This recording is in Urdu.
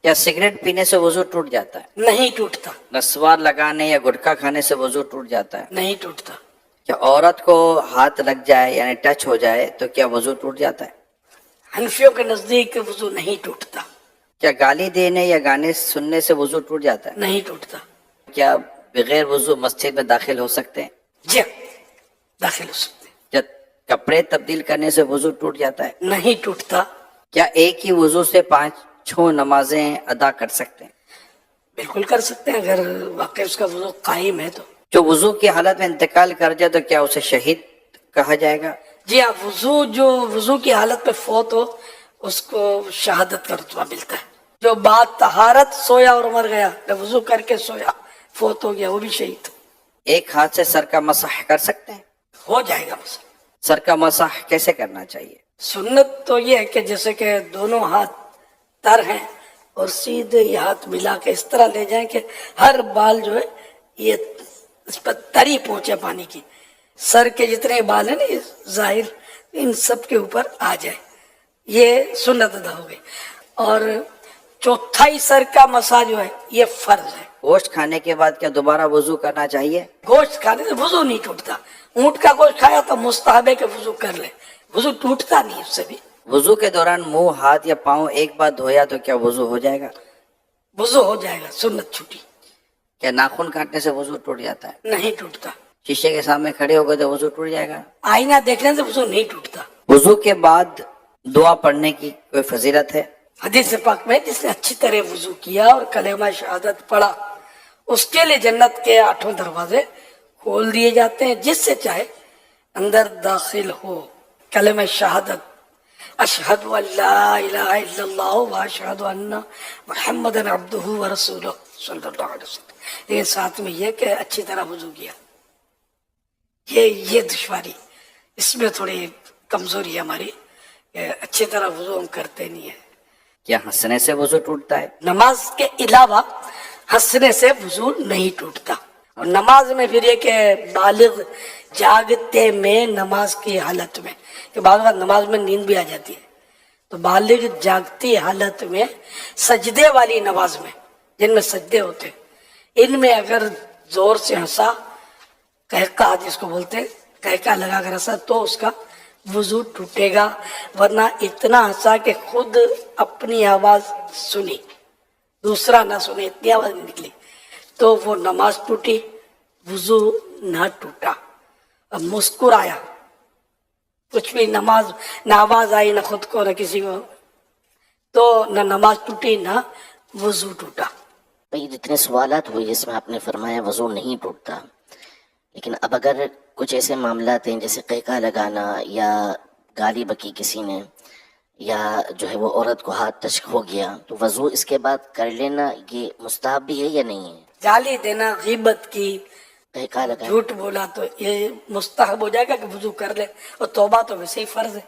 کیا سگریٹ پینے سے وضو ٹوٹ جاتا ہے؟ نہیں ٹوٹتا، نسوار لگانے یا گٹکا کھانے سے وضو ٹوٹ جاتا ہے؟ نہیں ٹوٹتا۔ کیا عورت کو ہاتھ لگ جائے یعنی ٹچ ہو جائے تو کیا وضو ٹوٹ جاتا ہے؟ حنفیوں کے نزدیک وضو نہیں ٹوٹتا، کیا گالی دینے یا گانے سننے سے وضو ٹوٹ جاتا ہے؟ نہیں ٹوٹتا۔ کیا بغیر وضو مسجد میں داخل ہو سکتے ہیں؟ جی داخل ہو سکتے، کیا کپڑے تبدیل کرنے سے وضو ٹوٹ جاتا ہے؟ نہیں ٹوٹتا۔ کیا ایک ہی وضو سے 5 نمازیں ادا کر سکتے ہیں؟ بالکل کر سکتے ہیں اگر واقعی اس کا وضو قائم ہے تو۔ جو وضو کی حالت میں انتقال کر جائے تو کیا اسے شہید کہا جائے گا؟ جی ہاں، جو وضو کی حالت میں فوت ہو اس کو شہادت کا رتبہ ملتا ہے۔ جو بعد طہارت سویا اور مر گیا، وضو کر کے سویا فوت ہو گیا، وہ بھی شہید ایک ہاتھ سے سر کا مسح کر سکتے ہیں؟ ہو جائے گا۔ مسئلہ سر کا مسح کیسے کرنا چاہیے؟ سنت تو یہ ہے کہ جیسے کہ دونوں ہاتھ تر ہیں اور سیدھے یہ ہاتھ ملا کے اس طرح لے جائیں کہ ہر بال جو ہے یہ اس پر تری پہنچے پانی کی، سر کے جتنے بال ہیں نا یہ ظاہر ان سب کے اوپر آ جائے، یہ سنت ادا ہو گئی۔ اور چوتھائی سر کا مسا جو ہے یہ فرض ہے۔ گوشت کھانے کے بعد کیا دوبارہ وضو کرنا چاہیے؟ گوشت کھانے سے وضو نہیں ٹوٹتا، اونٹ کا گوشت کھایا تو مستحب ہے کہ وضو کر لے، وضو ٹوٹتا نہیں اس سے بھی۔ وضو کے دوران منہ، ہاتھ یا پاؤں ایک بار دھویا تو کیا وضو ہو جائے گا؟ وضو ہو جائے گا، سنت چھوٹی، کیا ناخن کاٹنے سے وضو ٹوٹ جاتا ہے؟ نہیں ٹوٹتا۔ شیشے کے سامنے کھڑے ہو گئے تو وضو ٹوٹ جائے گا؟ آئینہ دیکھنے سے وضو نہیں ٹوٹتا۔ وضو کے بعد دعا پڑھنے کی کوئی فضیلت ہے؟ حدیث پاک میں جس نے اچھی طرح وضو کیا اور کلمہ شہادت پڑھا اس کے لیے جنت کے 8 دروازے کھول دیے جاتے ہیں، جس سے چاہے اندر داخل ہو۔ کلمہ شہادت اشہد ان لا الہ الا اللہ واشہد ان محمد عبدہ ورسولہ صلی اللہ علیہ وسلم، لیکن ساتھ میں یہ کہ اچھی طرح وضو کیا۔ یہ دشواری اس میں تھوڑی کمزوری ہے ہماری کہ اچھی طرح وضو ہم کرتے نہیں ہیں۔ کیا ہنسنے سے وضو ٹوٹتا ہے؟ نماز کے علاوہ ہنسنے سے وضو نہیں ٹوٹتا۔ اور نماز میں پھر یہ کہ بالغ جاگتے میں نماز کی حالت میں، کہ بعض وقت نماز میں نیند بھی آ جاتی ہے، تو بالغ جاگتی حالت میں سجدے والی نماز میں جن میں سجدے ہوتے ان میں اگر زور سے ہنسا، قہقہ جس کو بولتے ہیں، قہقہ لگا کر ہنسا تو اس کا وضو ٹوٹے گا، ورنہ اتنا ہنسا کہ خود اپنی آواز سنی دوسرا نہ سنے، اتنی آواز نکلی تو وہ نماز ٹوٹی، وضو نہ ٹوٹا۔ اب مسکرایا، کچھ بھی نماز نہ آواز آئی نہ خود کو نہ کسی کو، تو نہ نماز ٹوٹی نہ وضو ٹوٹا۔ بھئی جتنے سوالات ہوئے جس میں آپ نے فرمایا وضو نہیں ٹوٹتا، لیکن اب اگر کچھ ایسے معاملات ہیں جیسے قہقہ لگانا یا گالی بکی کسی نے یا جو ہے وہ عورت کو ہاتھ ٹچ ہو گیا تو وضو اس کے بعد کر لینا یہ مستحب بھی ہے یا نہیں ہے؟ گالی دینا، غیبت کی، قہقہ لگانا، جھوٹ بولا تو یہ مستحب ہو جائے گا کہ وضو کر لے، اور توبہ تو ویسے ہی فرض ہے۔